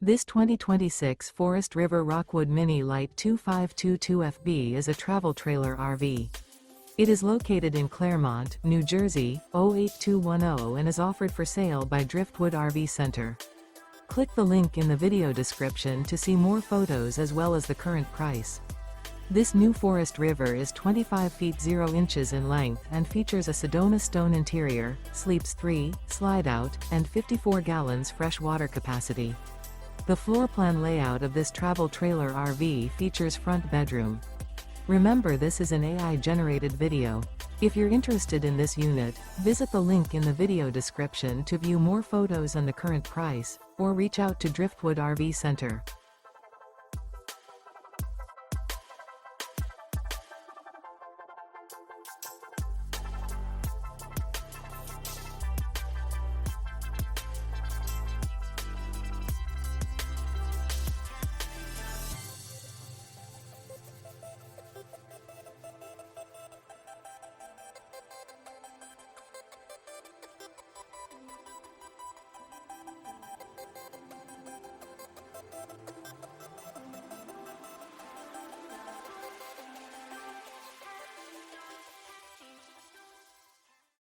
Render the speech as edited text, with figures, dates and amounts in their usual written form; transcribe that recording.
This 2026 Forest River Rockwood Mini Lite 2522FB is a travel trailer RV. It is located in Clermont, New Jersey, 08210 and is offered for sale by Driftwood RV Center. Click the link in the video description to see more photos as well as the current price. This new Forest River is 25 feet 0 inches in length and features a Sedona stone interior, sleeps 3, slide out, and 54 gallons fresh water capacity. The floor plan layout of this travel trailer RV features front bedroom. Remember, this is an AI-generated video. If you're interested in this unit, visit the link in the video description to view more photos and the current price, or reach out to Driftwood RV Center.